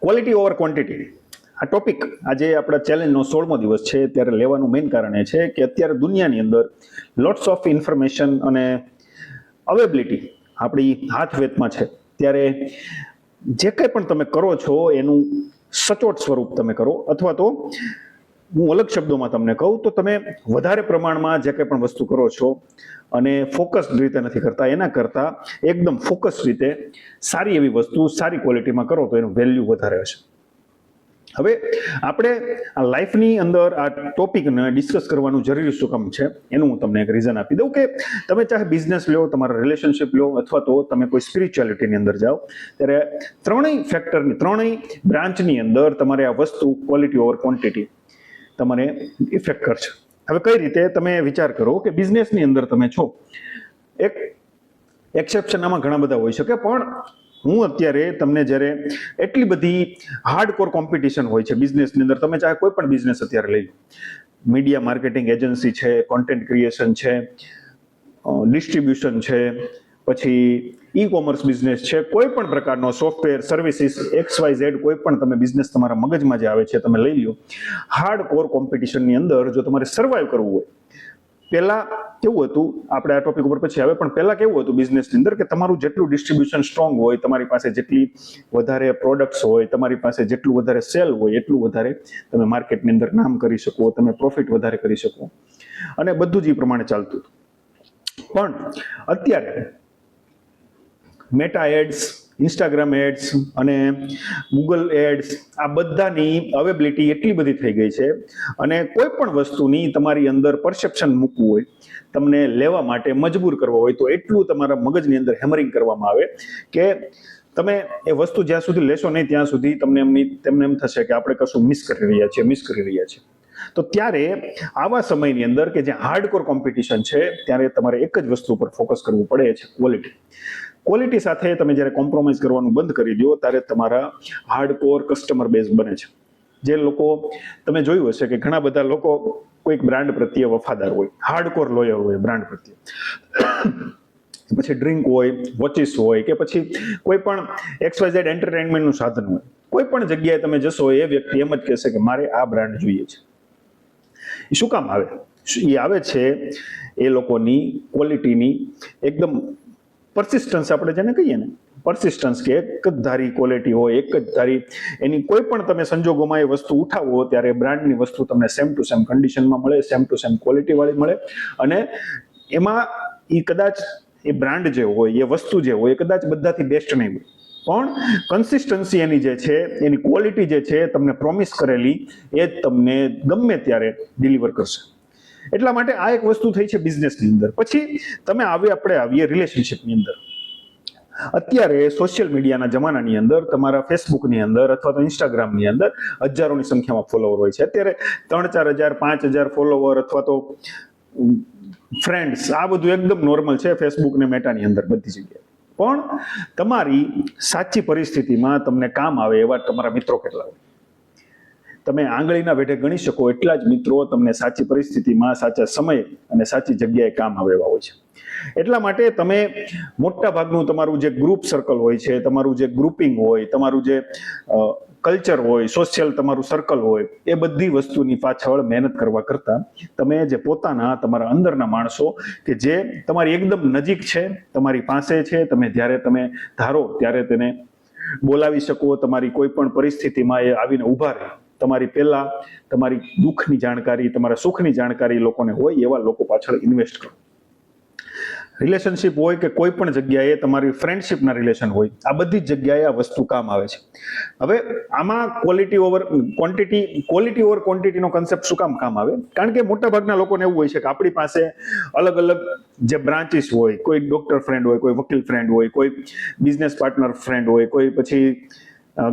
Quality over quantity આ topic આજે આપણા ચેલેન્જનો 16મો દિવસ છે. ત્યારે લેવાનું મેઇન કારણ એ છે કે અત્યારે દુનિયાની અંદર લોટ્સ ઓફ ઇન્ફોર્મેશન અને અવેબિલિટી આપણી હાથ વેતમાં છે. ત્યારે જે કંઈ પણ તમે કરો છો એનું સચોટ સ્વરૂપ તમે કરો, અથવા તો હું અલગ શબ્દોમાં તમને કહું તો તમે વધારે પ્રમાણમાં જે કંઈ પણ વસ્તુ કરો છો અને ફોકસ્ડ રીતે નથી કરતા, એના કરતાં એકદમ ફોકસ રીતે સારી એવી વસ્તુ સારી ક્વોલિટીમાં કરો તો એનું વેલ્યુ વધારે હશે. હવે આપણે આ લાઈફની અંદર આ ટોપિકને ડિસ્કસ કરવાનું જરૂરી શું કામ છે એનું હું તમને એક રીઝન આપી દઉં કે તમે ચાહે બિઝનેસ લો, તમારા રિલેશનશિપ લો, અથવા તો તમે કોઈ સ્પિરિચ્યુઆલિટીની અંદર જાઓ, ત્યારે ત્રણેય ફેક્ટરની, ત્રણેય બ્રાન્ચની અંદર તમારે આ વસ્તુ ક્વોલિટી ઓવર ક્વોન્ટિટી તમારે ઇફેક્ટ કરશે. હવે કઈ રીતે તમે વિચાર કરો કે બિઝનેસની અંદર તમે છો, એક એક્સેપ્શન આમાં ઘણા બધા હોઈ શકે, પણ હું અત્યારે તમને જ્યારે એટલી બધી હાર્ડકોર કોમ્પિટિશન હોય છે બિઝનેસની અંદર, તમે ચાહે કોઈ પણ બિઝનેસ અત્યારે લઈ લો, મીડિયા માર્કેટિંગ એજન્સી છે, કોન્ટેન્ટ ક્રિએશન છે, ડિસ્ટ્રીબ્યુશન છે, પછી ઈ કોમર્સ બિઝનેસ છે, કોઈ પણ પ્રકારનો સોફ્ટવેર સર્વિસીસ XYZ કોઈ પણ તમે બિઝનેસ તમારા મગજમાં જે આવે છે તમે લઈ લો. હાર્ડકોર કોમ્પિટિશનની અંદર જો તમારે સર્વાઈવ કરવું હોય, પહેલા કેવું હતું, આપણે આ ટોપિક ઉપર પછી આવે, પણ પહેલા કેવું હતું બિઝનેસની અંદર કે તમારું જેટલું ડિસ્ટ્રીબ્યુશન સ્ટ્રોંગ હોય, તમારી પાસે જેટલી વધારે પ્રોડક્ટ્સ હોય, તમારી પાસે જેટલું વધારે સેલ હોય, એટલું વધારે તમે માર્કેટની અંદર નામ કરી શકો, તમે પ્રોફિટ વધારે કરી શકો, અને બધું જ એ પ્રમાણે ચાલતું હતું. પણ અત્યારે મેટા એડ્સ, ઇન્સ્ટાગ્રામ એડ્સ અને ગૂગલ એડ્સ, આ બધાની અવેબિલિટી એટલી બધી થઈ ગઈ છે, અને કોઈ પણ વસ્તુની તમારી અંદર પરસેપ્શન મૂકવું હોય, તમને લેવા માટે મજબૂર કરવા હોય, તો એટલું તમારા મગજની અંદર હેમરિંગ કરવામાં આવે કે તમે એ વસ્તુ જ્યાં સુધી લેશો નહીં ત્યાં સુધી તમને એમ થશે કે આપણે કશું મિસ કરી રહ્યા છીએ. તો ત્યારે આવા સમયની અંદર કે જ્યાં હાર્ડકોર કોમ્પિટિશન છે, ત્યારે તમારે એક જ વસ્તુ પર ફોકસ કરવું પડે છે, ક્વોલિટી. ક્વોલિટી સાથે તમે જ્યારે કોમ્પ્રોમાઇઝ કરવાનું બંધ કરી દો, ત્યારે તમારા હાર્ડકોર કસ્ટમર બેઝ બને છે. જે લોકો તમે જોયું હશે કે ઘણા બધા લોકો કોઈક બ્રાન્ડ પ્રત્યે વફાદાર હોય, હાર્ડકોર લોયર હોય બ્રાન્ડ પ્રત્યે. પછી ડ્રિંક હોય, વોચિસ હોય, કે પછી કોઈ પણ XYZ એન્ટરટેનમેન્ટનું સાધન હોય, કોઈ પણ જગ્યાએ તમે જશો એ વ્યક્તિ એમ જ કહેશે કે મારે આ બ્રાન્ડ જોઈએ છે. એ શું કામ આવે? એ આવે છે એ લોકોની ક્વોલિટીની એકદમ પરસિસ્ટન્સ, આપણે જેને કહીએ ને પરસિસ્ટન્સ, કે એક જ ધારી ક્વોલિટી હોય, એક જ ધારી એની કોઈ પણ તમે સંજોગોમાં એ વસ્તુ ઉઠાવો ત્યારે બ્રાન્ડની વસ્તુ તમને સેમ ટુ સેમ કન્ડિશનમાં મળે, સેમ ટુ સેમ ક્વોલિટી વાળી મળે, અને એમાં એ કદાચ એ બ્રાન્ડ જે હોય, એ વસ્તુ જે હોય, એ કદાચ બધાથી બેસ્ટ નહીં હોય, પણ કન્સિસ્ટન્સી એની જે છે, એની ક્વોલિટી જે છે, તમને પ્રોમિસ કરેલી એ જ તમને ગમે ત્યારે ડિલિવર કરશે. એટલા માટે આ એક વસ્તુ થઈ છે બિઝનેસની અંદર. પછી આપણે આવીએ રિલેશનશિપની અંદર. અત્યારે સોશિયલ મીડિયાના જમાનાની અંદર તમારા ફેસબુકની અંદર અથવા તો ઇન્સ્ટાગ્રામની અંદર હજારોની સંખ્યામાં ફોલોવર હોય છે. અત્યારે 3-4 હજાર, 5,000 ફોલોવર અથવા તો ફ્રેન્ડ્સ, આ બધું એકદમ નોર્મલ છે ફેસબુક ને મેટાની અંદર બધી જગ્યાએ. પણ તમારી સાચી પરિસ્થિતિમાં તમને કામ આવે એવા તમારા મિત્રો કેટલા હોય? તમે આંગળીના વેઢે ગણી શકો એટલા જ મિત્રો તમને સાચી પરિસ્થિતિમાં, સાચા સમયે અને સાચી જગ્યાએ કામ આવે એવા હોય છે. એટલા માટે તમે મોટા ભાગનું તમારું જે ગ્રુપ સર્કલ હોય છે, તમારું જે ગ્રુપિંગ હોય, તમારું જે કલ્ચર હોય, સોશિયલ તમારું સર્કલ હોય, એ બધી વસ્તુની પાછળ મહેનત કરવા કરતાં તમે જે તમારા અંદરના માણસો કે જે તમારી એકદમ નજીક છે, તમારી પાસે છે, તમે જ્યારે તમે ધારો ત્યારે તેને બોલાવી શકો, તમારી કોઈ પણ પરિસ્થિતિમાં એ આવીને ઊભા રહે, તમારી પહેલા તમારી દુઃખની જાણકારી, તમારા સુખની જાણકારી લોકોને હોય એવા લોકો પાછળ ઇન્વેસ્ટ કરો. રિલેશનશિપ હોય કે કોઈ પણ જગ્યાએ તમારી ફ્રેન્ડશિપના રિલેશન હોય, આ બધી જ જગ્યાએ આ વસ્તુ કામ આવે છે. હવે આમાં ક્વોલિટી ઓવર ક્વોન્ટિટીનો કન્સેપ્ટ શું કામ આવે? કારણ કે મોટા ભાગના લોકોને એવું હોય છે કે આપણી પાસે અલગ અલગ જે બ્રાન્ચીસ હોય, કોઈ ડોક્ટર ફ્રેન્ડ હોય, કોઈ વકીલ ફ્રેન્ડ હોય, કોઈ બિઝનેસ પાર્ટનર ફ્રેન્ડ હોય, કોઈ પછી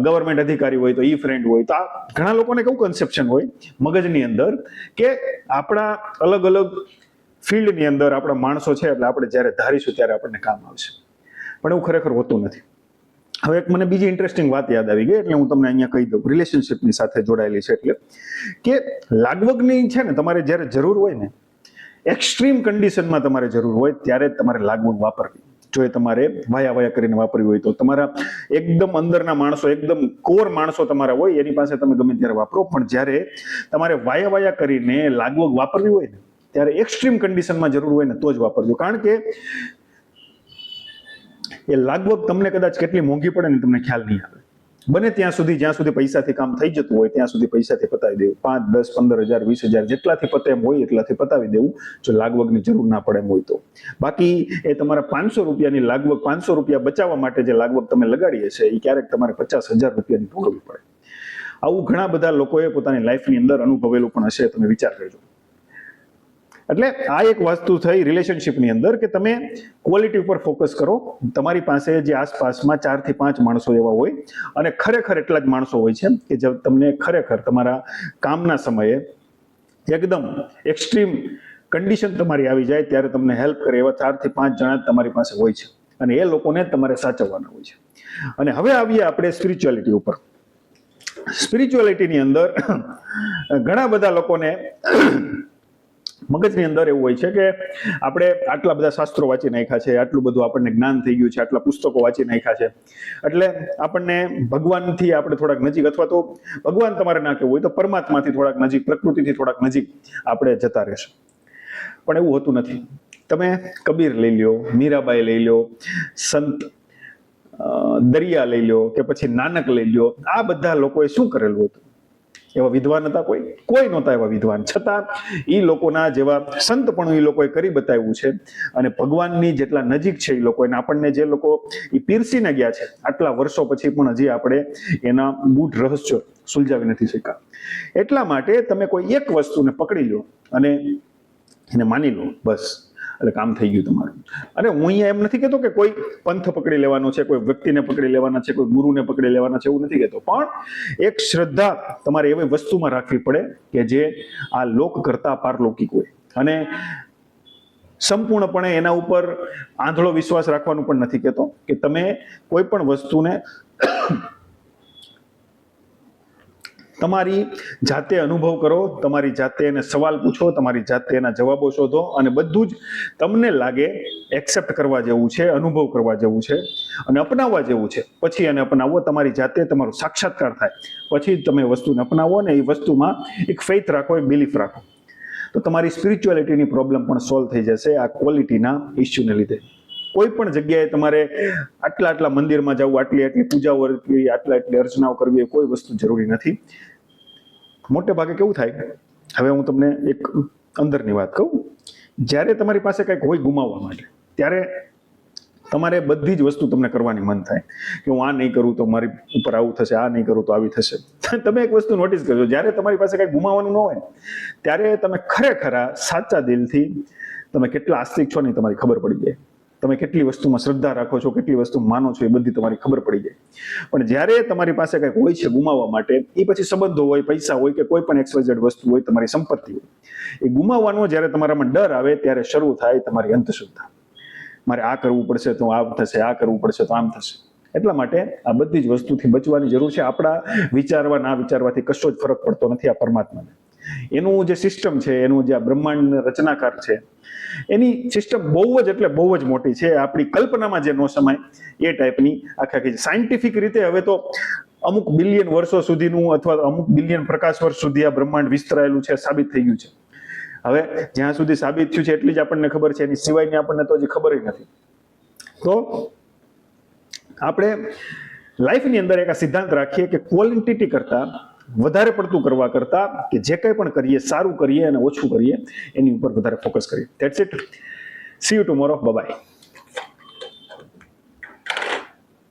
ગવર્મેન્ટ અધિકારી હોય તો ઈ ફ્રેન્ડ હોય. તો આ ઘણા લોકોને કેવું કન્સેપ્શન હોય મગજની અંદર કે આપણા અલગ અલગ ફિલ્ડની અંદર આપણા માણસો છે, એટલે આપણે જ્યારે ધારીશું ત્યારે આપણને કામ આવશે. પણ એવું ખરેખર હોતું નથી. હવે એક મને બીજી ઇન્ટરેસ્ટિંગ વાત યાદ આવી ગઈ, એટલે હું તમને અહીંયા કહી દઉં. રિલેશનશિપની સાથે જોડાયેલી છે, એટલે કે લાગવગની છે ને, તમારે જ્યારે જરૂર હોય ને, એક્સ્ટ્રીમ કન્ડિશનમાં તમારે જરૂર હોય ત્યારે તમારે લાગવગ વાપરવી. જો એ તમારે વાયા કરીને વાપરવી હોય તો. તમારા એકદમ અંદરના માણસો, એકદમ કોર માણસો તમારા હોય એની પાસે તમે ગમે ત્યારે વાપરો, પણ જ્યારે તમારે વાયા કરીને લાગવગ વાપરવી હોય ને ત્યારે એક્સ્ટ્રીમ કન્ડિશનમાં જરૂર હોય ને તો જ વાપરજો. કારણ કે એ લાગવગ તમને કદાચ કેટલી મોંઘી પડે ને તમને ખ્યાલ નહીં આવે. બને ત્યાં સુધી, જ્યાં સુધી પૈસાથી કામ થઈ જતું હોય ત્યાં સુધી પૈસાથી પતાવી દેવું. 5, 10, 15,000, 20,000 જેટલાથી પતે એમ હોય એટલાથી પતાવી દેવું, જો લાગવગની જરૂર ના પડે એમ હોય તો. બાકી એ તમારા 500 રૂપિયાની લાગવગ, 500 રૂપિયા બચાવવા માટે જે લાગવગ તમે લગાડી હશે એ ક્યારેક તમારે 50,000 રૂપિયાની ભોગવવી પડે. આવું ઘણા બધા લોકોએ પોતાની લાઈફની અંદર અનુભવેલું પણ હશે, તમે વિચાર કરજો. એટલે આ એક વસ્તુ થઈ રિલેશનશિપની અંદર કે તમે ક્વોલિટી ઉપર ફોકસ કરો. તમારી પાસે જે આસપાસમાં 4 થી 5 માણસો એવા હોય, અને ખરેખર એટલા જ માણસો હોય છે કે જે તમને ખરેખર તમારા કામના સમયે એકદમ એક્સ્ટ્રીમ કન્ડિશન તમારી આવી જાય ત્યારે તમને હેલ્પ કરે એવા 4 થી 5 જણા તમારી પાસે હોય છે, અને એ લોકોને તમારે સાચવવાના હોય છે. અને હવે આવીએ આપણે સ્પિરિચ્યુઆલિટી ઉપર. સ્પિરિચ્યુઆલિટીની અંદર ઘણા બધા લોકોને મગજની અંદર એવું હોય છે કે આપણે આટલા બધા શાસ્ત્રો વાંચી નાખ્યા છે, આટલું બધું આપણને જ્ઞાન થઈ ગયું છે, આટલા પુસ્તકો વાંચી નાખ્યા છે, એટલે આપણને ભગવાનથી આપણે થોડાક નજીક, અથવા તો ભગવાન તમારે ના કહેવું હોય તો પરમાત્માથી થોડાક નજીક, પ્રકૃતિથી થોડાક નજીક આપણે જતા રહેશે. પણ એવું હોતું નથી. તમે કબીર લઈ લ્યો, મીરાબાઈ લઈ લ્યો, સંત દરિયા લઈ લ્યો, કે પછી નાનક લઈ લ્યો, આ બધા લોકોએ શું કરેલું હતું? એવા વિદ્વાન હતા? કોઈ નહોતા એવા વિદ્વાન. છતાં એ લોકોના જેવા સંત પણ એ લોકોએ કરી બતાવ્યું છે, અને ભગવાનની જેટલા નજીક છે એ લોકો, અને આપણને જે લોકો એ પીરસીને ગયા છે આટલા વર્ષો પછી પણ હજી આપણે એના ગૂઢ રહસ્યો સુલઝાવી નથી શક્યા. એટલા માટે તમે કોઈ એક વસ્તુને પકડી લો અને એને માની લો, બસ, એટલે કામ થઈ ગયું તમારું. અને હું અહીંયા એમ નથી કહેતો કે કોઈ પંથ પકડી લેવાનો છે, કોઈ વ્યક્તિને પકડી લેવાના છે, કોઈ ગુરુને પકડી લેવાના છે, એવું નથી કહેતો. પણ એક શ્રદ્ધા તમારે એવી વસ્તુમાં રાખવી પડે કે જે આ લોક કરતા પારલૌકિક હોય, અને સંપૂર્ણપણે એના ઉપર આંધળો વિશ્વાસ રાખવાનું પણ નથી કહેતો કે તમે કોઈ પણ વસ્તુને તમારી જાતે અનુભવ કરો, તમારી જાતે એને સવાલ પૂછો, તમારી જાતે એના જવાબો શોધો, અને બધું જ તમને લાગે એક્સેપ્ટ કરવા જેવું છે, અનુભવ કરવા જેવું છે અને અપનાવવા જેવું છે, પછી એને અપનાવો. તમારી જાતે તમારો સાક્ષાત્કાર થાય પછી તમે વસ્તુને અપનાવો, અને એ વસ્તુમાં એક ફેથ રાખો, એક બિલીફ રાખો, તો તમારી સ્પિરિચ્યુઆલિટીની પ્રોબ્લેમ પણ સોલ્વ થઈ જશે આ ક્વોલિટીના ઇસ્યુને લીધે. કોઈ પણ જગ્યાએ તમારે આટલા મંદિરમાં જવું, આટલી પૂજાઓ કરવી, આટલી અર્ચનાઓ કરવી, કોઈ વસ્તુ જરૂરી નથી. મોટે ભાગે કેવું થાય, હવે હું તમને એક અંદરની વાત કહું, જ્યારે તમારી પાસે કંઈક હોય ગુમાવવા માટે, ત્યારે તમારે બધી જ વસ્તુ તમને કરવાની મન થાય કે હું આ નહીં કરું તો મારી ઉપર આવું થશે, આ નહીં કરું તો આવી થશે. તમે એક વસ્તુ નોટિસ કરજો, જ્યારે તમારી પાસે કંઈક ગુમાવવાનું ન હોય ત્યારે તમે ખરેખર સાચા દિલથી તમે કેટલા આસ્તિક છો ને તમારી ખબર પડી જાય. તમે કેટલી વસ્તુમાં શ્રદ્ધા રાખો છો, કેટલી વસ્તુ માનો છો, એ બધી તમારી ખબર પડી જાય. પણ જ્યારે તમારી પાસે કંઈક હોય છે ગુમાવવા માટે, એ પછી સંબંધો હોય, પૈસા હોય, કે કોઈ પણ XYZ વસ્તુ હોય, તમારી સંપત્તિ હોય, એ ગુમાવવાનો જ્યારે તમારામાં ડર આવે ત્યારે શરૂ થાય તમારી અંધશ્રદ્ધા. મારે આ કરવું પડશે તો આમ થશે, આ કરવું પડશે તો આમ થશે. એટલા માટે આ બધી જ વસ્તુથી બચવાની જરૂર છે. આપણા વિચારવા ના વિચારવાથી કશો જ ફરક પડતો નથી આ પરમાત્માને. એનું જે સિસ્ટમ છે, એનું જે આ બ્રહ્માંડ રચનાકાર છે, એની સિસ્ટમ બહુ જ એટલે બહુ જ મોટી છે. આપણી કલ્પનામાં જે નો સમાય એ ટાઈપની આખી સાયન્ટિફિક રીતે હવે તો અમુક બિલિયન વર્ષો સુધીનું, અથવા અમુક બિલિયન પ્રકાશ વર્ષ સુધી આ બ્રહ્માંડ વિસ્તરાયેલું છે, સાબિત થઈ ગયું છે. હવે જ્યાં સુધી સાબિત થયું છે એટલી જ આપણને ખબર છે, એની સિવાયની આપણને તો હજી ખબર નથી. તો આપણે લાઈફની અંદર એક આ સિદ્ધાંત રાખીએ કે ક્વોલિટી કરતા વધારે પડતું કરવા કરતા કે જે કંઈ પણ કરીએ સારું કરીએ અને ઓછું કરીએ એની ઉપર વધારે ફોકસ કરીએ. That's it. C you tomorrow. Bye bye.